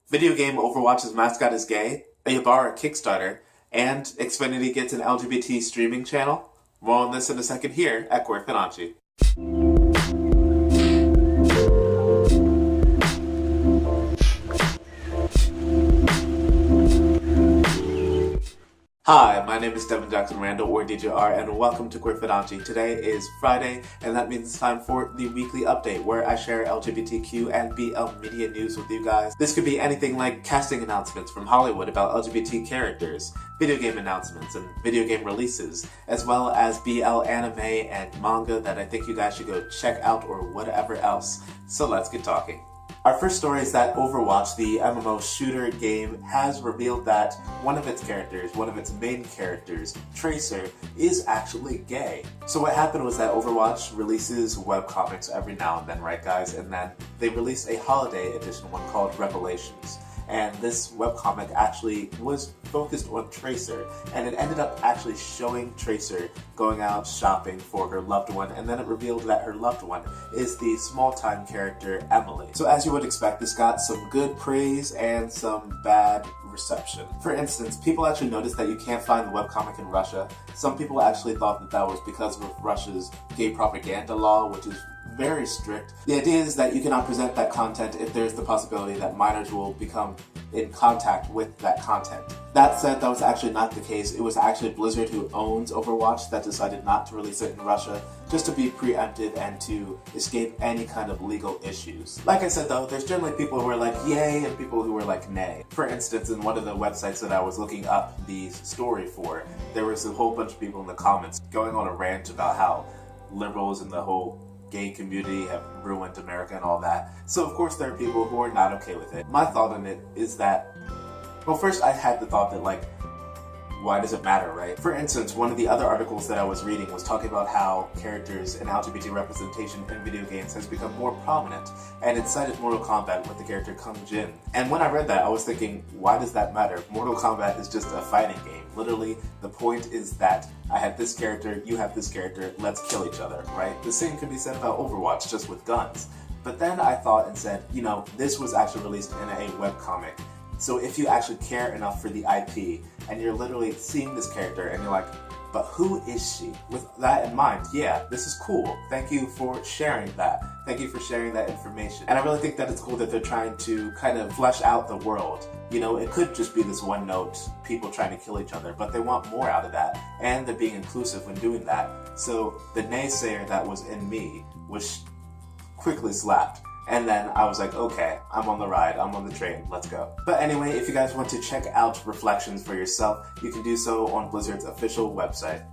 Video game Overwatch's mascot is gay, a Ybarra Kickstarter, and XFinity gets an LGBT streaming channel. More on this in a second here at Fudanshi. Hi, my name is Devin Jackson Randall, or DJR, and welcome to Fudanshi. Today is Friday, and that means it's time for the weekly update, where I share LGBTQ and BL Media news with you guys. This could be anything like casting announcements from Hollywood about LGBT characters, video game announcements, and video game releases, as well as BL anime and manga that I think you guys should go check out or whatever else. So let's get talking. Our first story is that Overwatch, the MMO shooter game, has revealed that one of its main characters, Tracer, is actually gay. So what happened was that Overwatch releases webcomics every now and then, right guys? And then they released a holiday edition one called Revelations. And this webcomic actually was focused on Tracer, and it ended up actually showing Tracer going out shopping for her loved one, and then it revealed that her loved one is the small-time character Emily. So as you would expect, this got some good praise and some bad reception. For instance, people actually noticed that you can't find the webcomic in Russia. Some people actually thought that that was because of Russia's gay propaganda law, which is very strict. The idea is that you cannot present that content if there's the possibility that minors will become in contact with that content. That said, that was actually not the case. It was actually Blizzard, who owns Overwatch, that decided not to release it in Russia, just to be preempted and to escape any kind of legal issues. Like I said though, there's generally people who are like yay and people who are like nay. For instance, in one of the websites that I was looking up the story for, there was a whole bunch of people in the comments going on a rant about how liberals and the whole gay community have ruined America and all that. So of course there are people who are not okay with it. My thought on it is that, well, first I had the thought that, like, why does it matter, right? For instance, one of the other articles that I was reading was talking about how characters and LGBT representation in video games has become more prominent, and it cited Mortal Kombat with the character Kung Jin. And when I read that, I was thinking, why does that matter? Mortal Kombat is just a fighting game. Literally, the point is that I have this character, you have this character, let's kill each other, right? The same could be said about Overwatch, just with guns. But then I thought and said, you know, this was actually released in a webcomic. So if you actually care enough for the IP, and you're literally seeing this character, and you're like, but who is she? With that in mind, yeah, this is cool. Thank you for sharing that. Thank you for sharing that information. And I really think that it's cool that they're trying to kind of flesh out the world. You know, it could just be this one note, people trying to kill each other, but they want more out of that. And they're being inclusive when doing that. So the naysayer that was in me was quickly slapped. And then I was like, okay, I'm on the ride, I'm on the train, let's go. But anyway, if you guys want to check out Reflections for yourself, you can do so on Blizzard's official website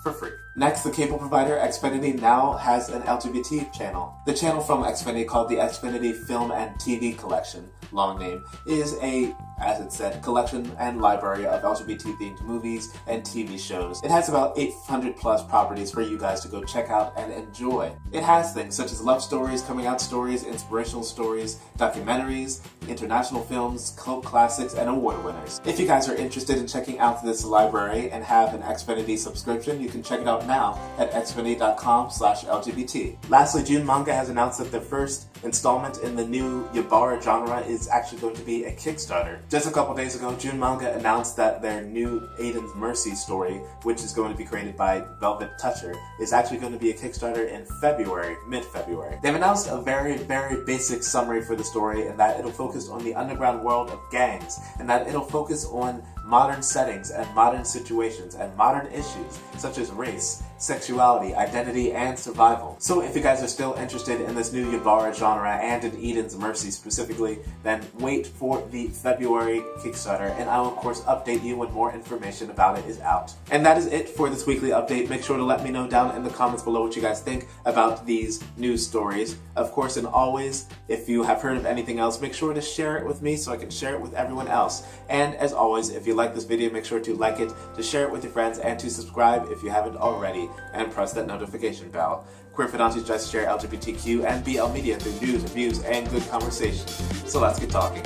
for free. Next, the cable provider XFinity now has an LGBT channel. The channel from XFinity, called the XFinity Film and TV Collection, long name, is a, as it said, collection and library of LGBT-themed movies and TV shows. It has about 800 plus properties for you guys to go check out and enjoy. It has things such as love stories, coming out stories, inspirational stories, documentaries, international films, cult classics, and award winners. If you guys are interested in checking out this library and have an XFinity subscription, you can check it out now at xfinity.com/LGBT. Lastly, June Manga has announced that the first installment in the new Ybarra genre is actually going to be a Kickstarter. Just a couple days ago, June Manga announced that their new Aiden's Mercy story, which is going to be created by Velvet Toucher, is actually going to be a Kickstarter in February, mid-February. They've announced a very, very basic summary for the story, in that it'll focus on the underground world of gangs, and that it'll focus on modern settings and modern situations and modern issues such as race, sexuality, identity, and survival. So if you guys are still interested in this new Ybarra genre and in Aiden's Mercy specifically, then wait for the February Kickstarter, and I will of course update you when more information about it is out. And that is it for this weekly update. Make sure to let me know down in the comments below what you guys think about these news stories. Of course, and always, if you have heard of anything else, make sure to share it with me so I can share it with everyone else. And as always, if you like this video, make sure to like it, to share it with your friends, and to subscribe if you haven't already, and press that notification bell. Fudanshi tries to share LGBTQ and BL media through news, reviews, and good conversation. So let's get talking.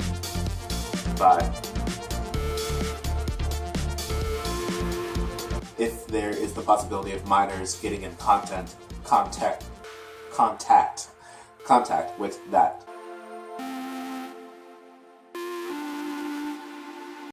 Bye. If there is the possibility of minors getting in contact with that